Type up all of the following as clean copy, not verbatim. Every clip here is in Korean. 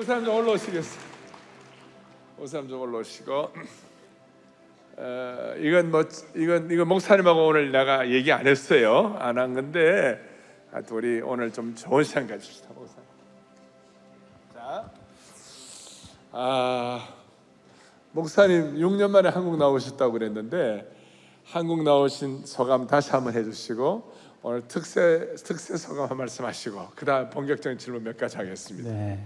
목사님 좀 올라오시겠어요? 목사님 좀 올라오시고. 이건 목사님하고 오늘 내가 얘기 안 했어요. 안 한 건데 우리 오늘 좀 좋은 시간 가집시다, 목사님. 자, 목사님 6년 만에 한국 나오셨다고 그랬는데 한국 나오신 소감 다시 한번 해주시고 오늘 특세 소감 한 말씀하시고 그다음 본격적인 질문 몇 가지 하겠습니다. 네,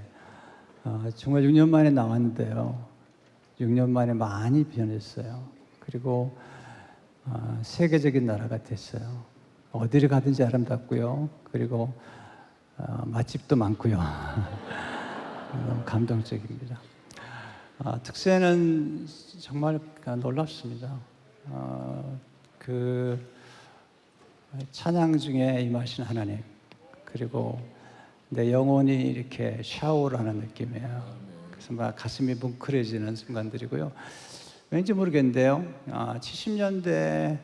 정말 6년 만에 나왔는데요. 6년 만에 많이 변했어요. 그리고 세계적인 나라가 됐어요. 어디를 가든지 아름답고요. 그리고 맛집도 많고요. 너무 감동적입니다. 특세는 정말 놀랍습니다. 그 찬양 중에 임하신 하나님, 그리고 내 영혼이 이렇게 샤워를 하는 느낌이에요. 그래서 막 가슴이 뭉클해지는 순간들이고요. 왠지 모르겠는데요. 70년대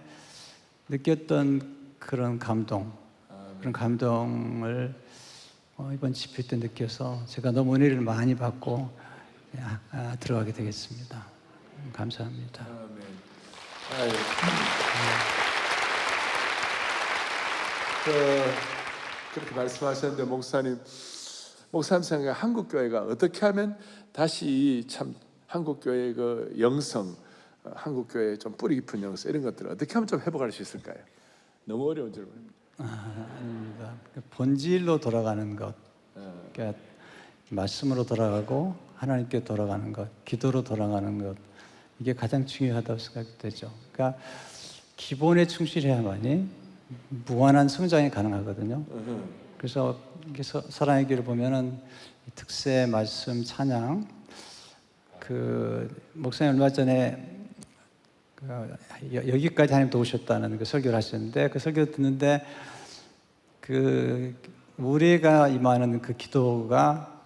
느꼈던 그런 감동, 그런 감동을 이번 집회 때 느껴서 제가 너무 은혜를 많이 받고 들어가게 되겠습니다. 감사합니다. 그렇게 말씀하셨는데 목사님 생각에 한국 교회가 어떻게 하면 다시 참 한국 교회의 그 영성, 한국 교회의 좀 뿌리 깊은 영성 이런 것들을 어떻게 하면 좀 회복할 수 있을까요? 너무 어려운 질문입니다. 아닙니다. 본질로 돌아가는 것, 그러니까 말씀으로 돌아가고 하나님께 돌아가는 것, 기도로 돌아가는 것, 이게 가장 중요하다고 생각되죠. 그러니까 기본에 충실해야만이 무한한 성장이 가능하거든요. 그래서 사랑의 길을 보면은 특세, 말씀, 찬양, 목사님 얼마 전에 여기까지 하나님 도우셨다는 그 설교를 하셨는데 그 설교 듣는데 우리가 임하는 그 기도가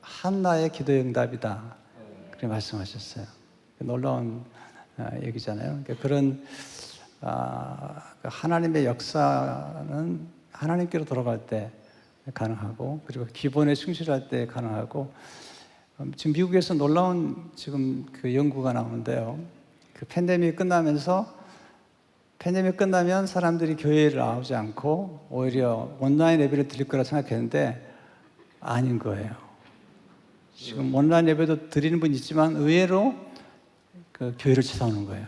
한나의 기도의 응답이다. 그렇게 말씀하셨어요. 놀라운 얘기잖아요. 그러니까 그런 하나님의 역사는 하나님께로 돌아갈 때 가능하고 그리고 기본에 충실할 때 가능하고 지금 미국에서 놀라운 지금 그 연구가 나오는데요. 그 팬데믹 끝나면 사람들이 교회를 나오지 않고 오히려 온라인 예배를 드릴 거라 생각했는데 아닌 거예요. 지금 온라인 예배도 드리는 분 있지만 의외로 그 교회를 찾아오는 거예요.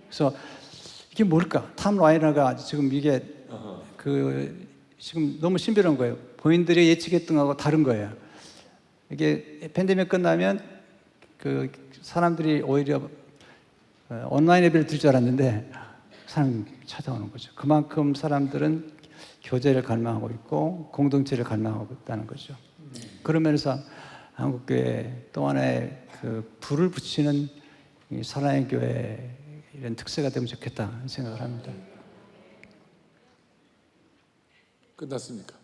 그래서 이게 뭘까? 탐 라이너가 지금 이게 지금 너무 신비로운 거예요. 본인들이 예측했던 거하고 다른 거예요. 이게 팬데믹 끝나면 그 사람들이 오히려 온라인 예배를 드릴 줄 알았는데 사람이 찾아오는 거죠. 그만큼 사람들은 교제를 갈망하고 있고 공동체를 갈망하고 있다는 거죠. 그런 면에서 한국교회 또 하나의 그 불을 붙이는 이 사랑의 교회 이런 특세가 되면 좋겠다 생각을 합니다. 끝났습니까?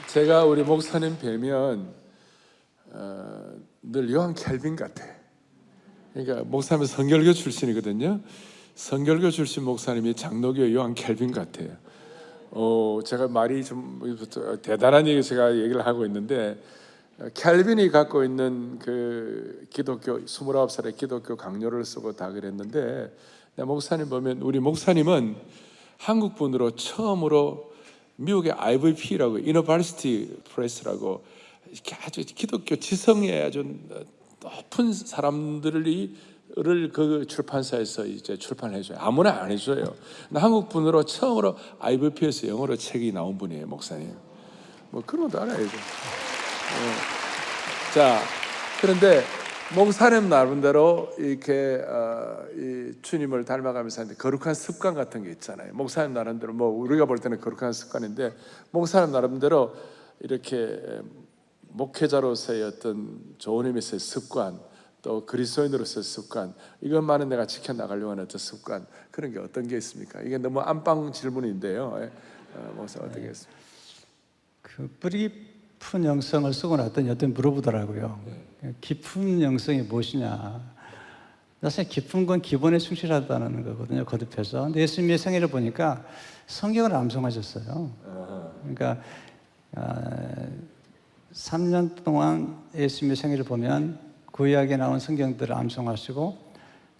제가 우리 목사님 뵈면 늘 요한 켈빈 같아. 그러니까 목사님 성결교 출신이거든요. 성결교 출신 목사님이 장로교 요한 켈빈 같아요. 제가 말이 좀 대단한 얘기 제가 얘기를 하고 있는데 켈빈이 갖고 있는 그 기독교 29살의 기독교 강요를 쓰고 다 그랬는데 목사님 보면 우리 목사님은 한국 분으로 처음으로 미국의 IVP라고 유니버시티 프레스라고 이렇게 아주 기독교 지성에 아주 높은 사람들을 그 출판사에서 이제 출판해줘요. 아무나 안 해줘요. 한국 분으로 처음으로 IVP에서 영어로 책이 나온 분이에요, 목사님. 뭐 그런 것도 알아야죠. 자, 그런데 목사님 나름대로 이렇게 이 주님을 닮아가면서 하는데 거룩한 습관 같은 게 있잖아요. 목사님 나름대로 뭐 우리가 볼 때는 거룩한 습관인데 목사님 나름대로 이렇게 목회자로서의 어떤 좋은 의미에서의 습관, 또 그리스도인으로서의 습관, 이것만은 내가 지켜나가려고 하는 어떤 습관, 그런 게 어떤 게 있습니까? 이게 너무 안방 질문인데요. 목사 어떻게 했습니까? 그 깊은 영성을 쓰고 났더니 어떤 물어보더라고요. 깊은 영성이 무엇이냐. 사실 기쁜 건 기본에 충실하다는 거거든요. 거듭해서. 근데 예수님의 생애를 보니까 성경을 암송하셨어요. 그러니까 3년 동안 예수님의 생애를 보면 구약에 나온 성경들을 암송하시고,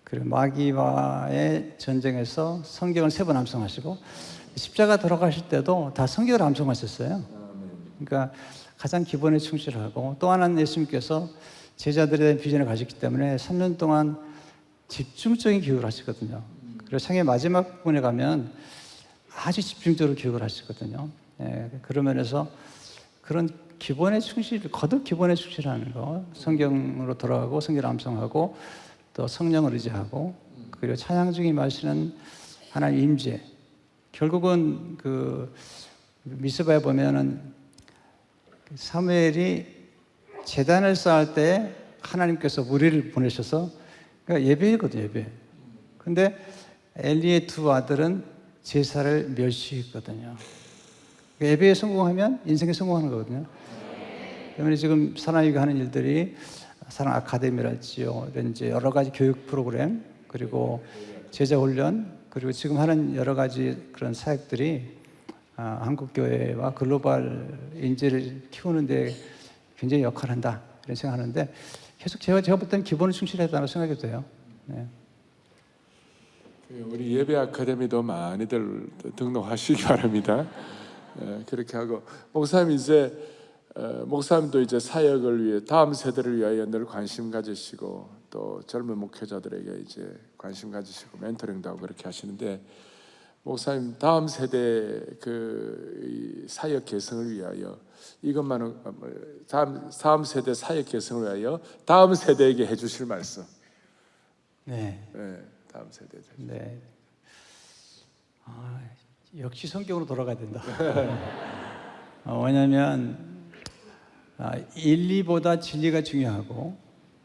그리고 마귀와의 전쟁에서 성경을 3번 암송하시고, 십자가 돌아가실 때도 다 성경을 암송하셨어요. 그러니까 가장 기본에 충실하고, 또 하나는 예수님께서 제자들에 대한 비전을 가졌기 때문에 3년 동안 집중적인 교육을 하시거든요. 그리고 생애 마지막 부분에 가면 아주 집중적으로 교육을 하시거든요. 예, 그런 면에서 그런 기본에 거듭 기본에 충실하는 거, 성경으로 돌아가고 성경을 암송하고 또 성령을 의지하고, 그리고 찬양 중에 마시는 하나님 임재. 결국은 그 미스바에 보면은 사무엘이 제단을 쌓을 때 하나님께서 무리를 보내셔서, 그러니까 예배거든요, 예배. 근데 엘리의 2 아들은 제사를 멸시했거든요. 예배에 성공하면 인생에 성공하는 거거든요. 때문에 지금 사랑이가 하는 일들이 사랑 아카데미랄지요, 이런 이제 여러 가지 교육 프로그램, 그리고 제자 훈련, 그리고 지금 하는 여러 가지 그런 사역들이 한국 교회와 글로벌 인재를 키우는데 굉장히 역할을 한다, 이런 생각하는데, 계속 제가 볼 때는 기본을 충실했다고 생각이 돼요. 네. 우리 예배 아카데미도 많이들 등록하시기 바랍니다. 그렇게 하고, 목사님 이제 목사님도 이제 사역을 위해, 다음 세대를 위하여 늘 관심 가지시고, 또 젊은 목회자들에게 이제 관심 가지시고 멘토링도 하고 그렇게 하시는데, 목사님 다음 세대 그 사역 개성을 위하여, 이것만은 다음 세대 사역 개성을 위하여 다음 세대에게 해주실 말씀. 네. 네, 다음 세대. 네. 역시 성경으로 돌아가야 된다. 왜냐하면 1, 2보다 진리가 중요하고,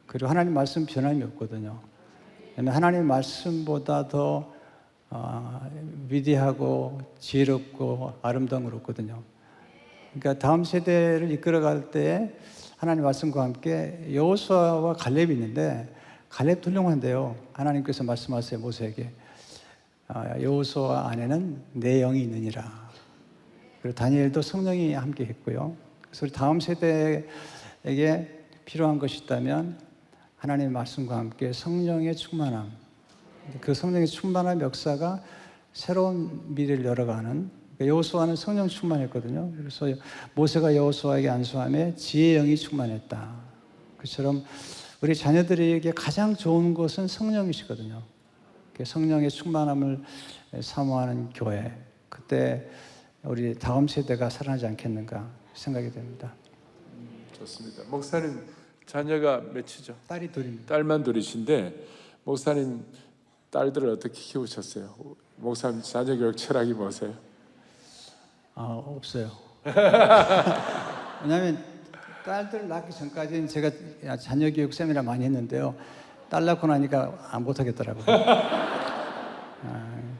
그리고 하나님 말씀 변함이 없거든요. 왜냐하면 하나님 말씀보다 더 위대하고 지혜롭고 아름다운 건 없거든요. 그러니까 다음 세대를 이끌어갈 때 하나님 말씀과 함께 여호수아와 갈렙이 있는데, 갈렙도 훌륭한데요, 하나님께서 말씀하세요, 모세에게. 여호수아 안에는 내 영이 있느니라. 그리고 다니엘도 성령이 함께 했고요. 그래서 우리 다음 세대에게 필요한 것이 있다면 하나님의 말씀과 함께 성령의 충만함, 그 성령의 충만한 역사가 새로운 미래를 열어가는, 여호수아는 성령 충만했거든요. 그래서 모세가 여호수아에게 안수함에 지혜의 영이 충만했다. 그처럼 우리 자녀들에게 가장 좋은 것은 성령이시거든요. 성령의 충만함을 사모하는 교회, 그때 우리 다음 세대가 살아나지 않겠는가 생각이 됩니다. 좋습니다. 목사님 자녀가 몇이죠? 딸이 둘입니다. 딸만 둘이신데, 목사님 딸들을 어떻게 키우셨어요? 목사님 자녀 교육 철학이 뭐세요? 없어요. 왜냐하면 딸들 낳기 전까지는 제가 자녀 교육 세미나 많이 했는데요, 딸 낳고 나니까 못 하겠더라고요.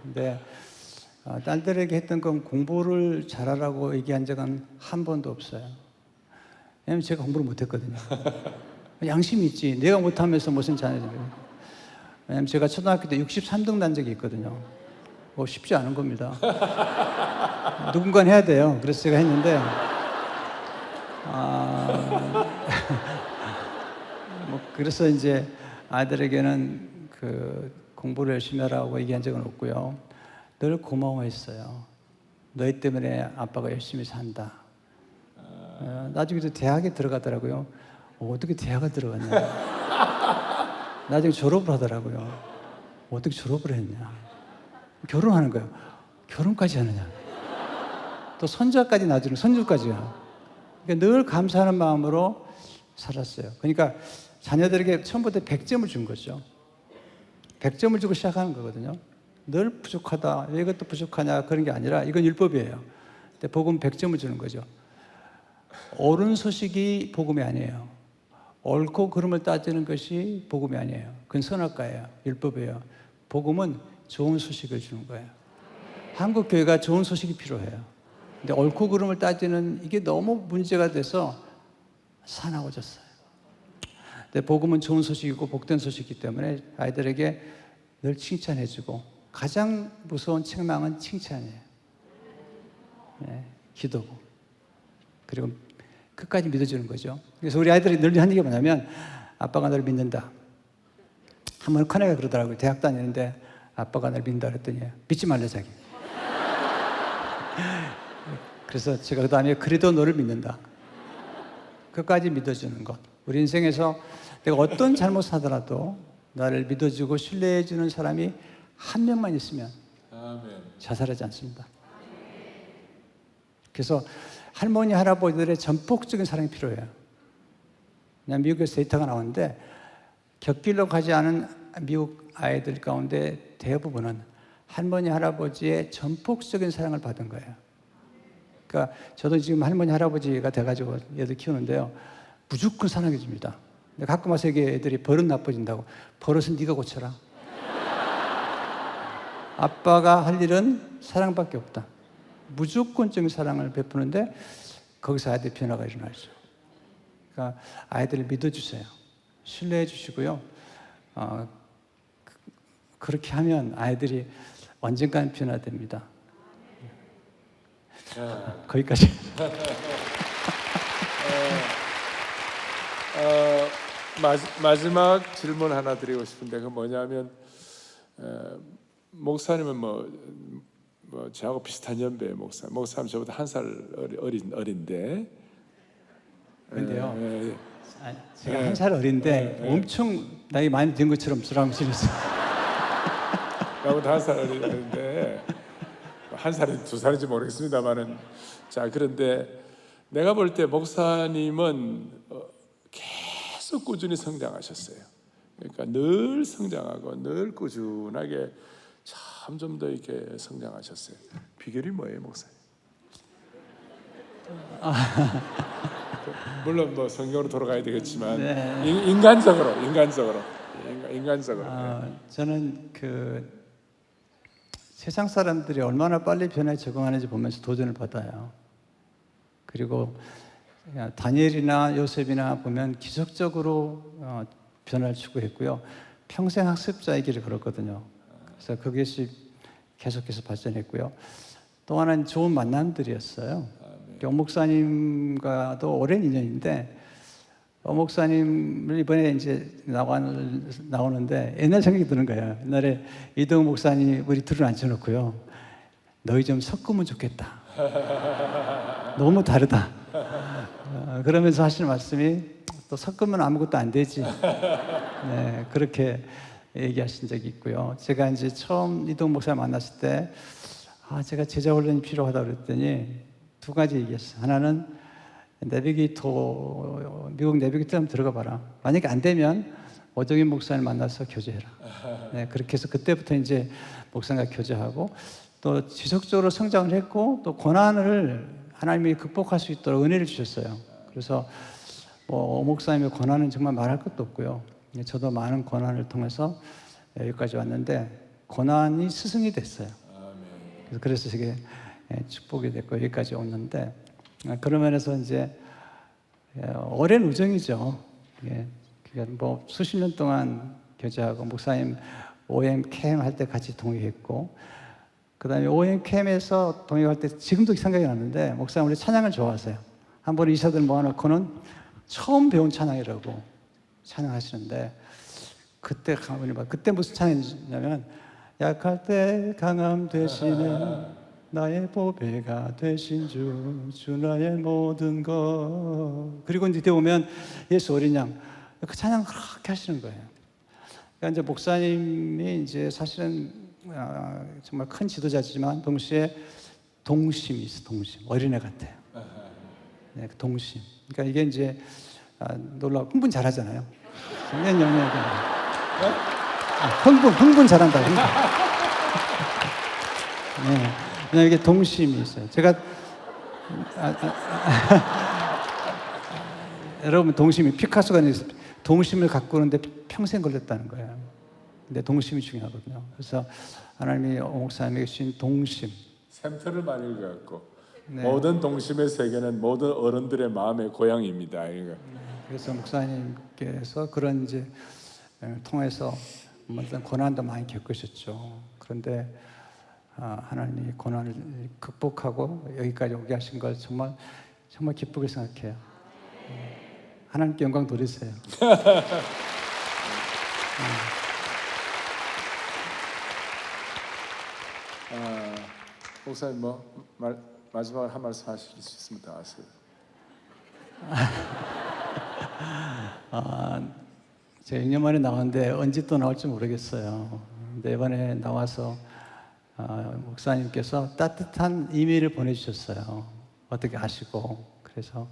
근데 딸들에게 했던 건 공부를 잘하라고 얘기한 적은 한 번도 없어요. 왜냐면 제가 공부를 못했거든요. 양심이 있지, 내가 못하면서 무슨 자녀들이. 왜냐면 제가 초등학교 때 63등 난 적이 있거든요. 쉽지 않은 겁니다. 누군가 해야 돼요. 그래서 제가 했는데, 그래서 이제 아이들에게는 그 공부를 열심히 하라고 얘기한 적은 없고요. 늘 고마워했어요. 너희 때문에 아빠가 열심히 산다. 나중에 대학에 들어가더라고요. 어떻게 대학을 들어갔냐. 나중에 졸업을 하더라고요. 어떻게 졸업을 했냐. 결혼하는 거예요. 결혼까지 하느냐. 또 손자까지 나중에 손주까지요. 그러니까 늘 감사하는 마음으로 살았어요. 그러니까 자녀들에게 처음부터 100점을 준 거죠. 100점을 주고 시작하는 거거든요. 늘 부족하다, 왜 이것도 부족하냐, 그런 게 아니라 이건 율법이에요. 근데 복음 100점을 주는 거죠. 옳은 소식이 복음이 아니에요. 옳고 그름을 따지는 것이 복음이 아니에요. 그건 선악과예요. 율법이에요. 복음은 좋은 소식을 주는 거예요. 한국 교회가 좋은 소식이 필요해요. 근데 옳고 그름을 따지는 이게 너무 문제가 돼서 사나워졌어요. 근데 복음은 좋은 소식이고 복된 소식이기 때문에 아이들에게 늘 칭찬해주고 가장 무서운 책망은 칭찬이에요. 네, 기도고 그리고 끝까지 믿어주는 거죠. 그래서 우리 아이들이 늘 하는 게 뭐냐면 아빠가 너를 믿는다. 한번 큰애가 그러더라고요. 대학 다니는데 아빠가 너를 믿는다 그랬더니 믿지 말래 자기. 그래서 제가 그 다음에 그래도 너를 믿는다. 끝까지 믿어주는 것. 우리 인생에서 내가 어떤 잘못을 하더라도 나를 믿어주고 신뢰해주는 사람이 한 명만 있으면 아멘. 자살하지 않습니다. 그래서 할머니, 할아버지들의 전폭적인 사랑이 필요해요. 그냥 미국에서 데이터가 나오는데 곁길로 가지 않은 미국 아이들 가운데 대부분은 할머니, 할아버지의 전폭적인 사랑을 받은 거예요. 그러니까 저도 지금 할머니, 할아버지가 돼가지고 애들 키우는데요. 무조건 사랑해 줍니다. 근데 가끔 와서 애들이 버릇 나빠진다고. 버릇은 네가 고쳐라. 아빠가 할 일은 사랑밖에 없다. 무조건적인 사랑을 베푸는데 거기서 아이들 변화가 일어나죠. 그러니까 아이들을 믿어주세요. 신뢰해 주시고요. 그렇게 하면 아이들이 언젠가는 변화됩니다. 거기까지. 마지막 질문 하나 드리고 싶은데 그 뭐냐면 목사님은 뭐 저하고 비슷한 연배의 목사님 저보다 한 살 어린데 그런데요. 제가 한 살 어린데 엄청 나이 많이 든 것처럼 쓰라무시면서 나보다 한 살 어린데 한 살인지 두 살인지 모르겠습니다만은 자 그런데 내가 볼 때 목사님은 계속 꾸준히 성장하셨어요. 그러니까 늘 성장하고 늘 꾸준하게 참 좀 더 이렇게 성장하셨어요. 비결이 뭐예요, 목사님? 물론 뭐 성경으로 돌아가야 되겠지만 네. 인간적으로. 저는 그 세상 사람들이 얼마나 빨리 변화에 적응하는지 보면서 도전을 받아요. 그리고 다니엘이나 요셉이나 보면 기적적으로 변화를 추구했고요. 평생 학습자의 길을 걸었거든요. 그래서 그것이 계속해서 발전했고요. 또 하나는 좋은 만남들이었어요. 목사님과도 오랜 인연인데 목사님을 이번에 이제 나오는데 옛날 생각이 드는 거예요. 옛날에 이동욱 목사님 우리 둘을 앉혀놓고요. 너희 좀 섞으면 좋겠다. 너무 다르다. 그러면서 하시는 말씀이 또 섞으면 아무것도 안 되지. 네, 그렇게 얘기하신 적이 있고요. 제가 이제 처음 이동욱 목사님 만났을 때 제가 제자 훈련이 필요하다 그랬더니 두 가지 얘기했어요. 하나는 내비게이터, 미국 내비게이터 한번 들어가 봐라. 만약에 안 되면 오정인 목사님 만나서 교제해라. 네, 그렇게 해서 그때부터 이제 목사님과 교제하고 또 지속적으로 성장을 했고 또 고난을 하나님이 극복할 수 있도록 은혜를 주셨어요. 그래서 오 목사님의 고난은 정말 말할 것도 없고요. 저도 많은 고난을 통해서 여기까지 왔는데 고난이 스승이 됐어요. 그래서 되게 축복이 됐고 여기까지 왔는데 그런 면에서 이제 오랜 우정이죠. 그러니까 뭐 수십 년 동안 교제하고 목사님 OM 캠 할 때 같이 동역했고 그다음에 OM 캠에서 동역할 때 지금도 생각이 나는데 목사님 우리 찬양을 좋아하세요. 한 번 이사들 모아놓고는 처음 배운 찬양이라고 찬양하시는데 그때 그때 무슨 찬양이냐면 약할 때 강함 되시네 나의 보배가 되신 주 나의 모든 것 그리고 이제 오면 예수 어린 양 그 찬양 그렇게 하시는 거예요. 그러니까 이제 목사님이 이제 사실은 정말 큰 지도자지만 동시에 동심이 있어 동심 어린애 같아요. 네, 동심. 그러니까 이게 이제 놀라워 흥분 잘하잖아요. 굉장히 영리하게. 흥분 잘한다. 흥분. 네. 그냥 이게 동심이 있어요. 제가 여러분 동심이 피카소가 동심을 갖고 오는데 평생 걸렸다는 거예요. 근데 동심이 중요하거든요. 그래서 하나님이 목사님에게 주신 동심. 샘터를 많이 읽어갖고 네. 모든 동심의 세계는 모든 어른들의 마음의 고향입니다. 그래서 목사님께서 그런 이제 통해서 어떤 고난도 많이 겪으셨죠. 그런데 하나님이 고난을 극복하고 여기까지 오게 하신 걸 정말 정말 기쁘게 생각해요. 하나님께 영광 돌리세요. 목사님 마지막으로 한 말씀 하실 수 있으면 다 하세요. 제가 2년 만에 나왔는데 언제 또 나올지 모르겠어요. 근데 이번에 나와서 목사님께서 따뜻한 이메일을 보내주셨어요. 어떻게 하시고 그래서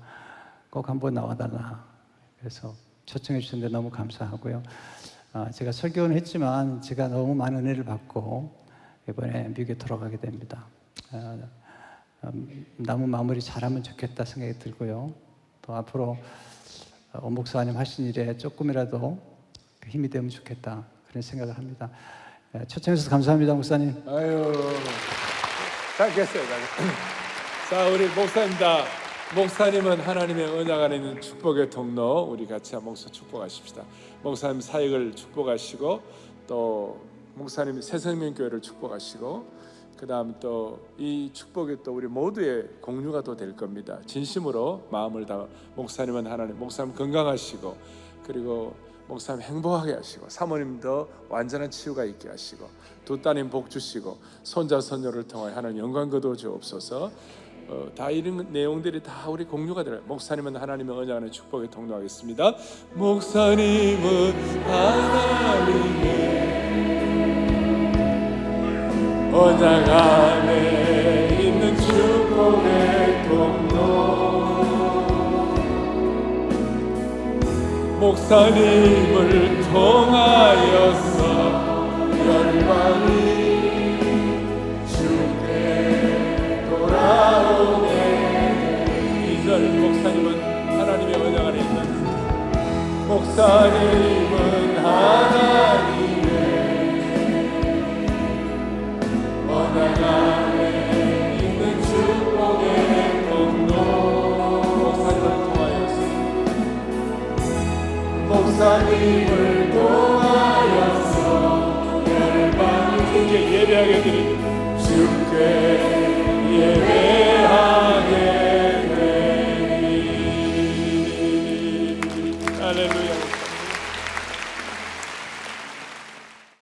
꼭 한번 나와달라. 그래서 초청해 주셨는데 너무 감사하고요. 제가 설교는 했지만 제가 너무 많은 은혜를 받고 이번에 미국에 돌아가게 됩니다. 남은 마무리 잘하면 좋겠다 생각이 들고요. 또 앞으로 원 목사님 하신 일에 조금이라도 힘이 되면 좋겠다 그런 생각을 합니다. 초청해 주셔서 감사합니다, 목사님. 아유, 잘 됐어요. 자, 우리 목사입니다. 목사님은 하나님의 언약 안에 있는 축복의 통로. 우리 같이 목사 축복하십시다. 목사님 사역을 축복하시고 또 목사님 새생명교회를 축복하시고 그 다음 또 이 축복이 또 우리 모두의 공유가 또 될 겁니다. 진심으로 마음을 다 목사님은 하나님, 목사님 건강하시고 그리고 목사님 행복하게 하시고 사모님도 완전한 치유가 있게 하시고 두 따님 복 주시고 손자 손녀를 통하여 하나님 영광 거두어 주옵소서. 다 이런 내용들이 다 우리 공유가 되어요. 목사님은 하나님의 언약 안에 축복의 통로하겠습니다. 목사님은 하나님의 언약 안에 있는 축복의 통로. 목사님을 통하여서 열방이 주께 돌아오네. 2절 목사님은 하나님의 언약 안에 있는 목사님은 하나님의 언약 안에 있는 축복의 통로. 목사님을 통하여서 목사님을 통하여서 열방이 주께 예배하게 드립니다. 주께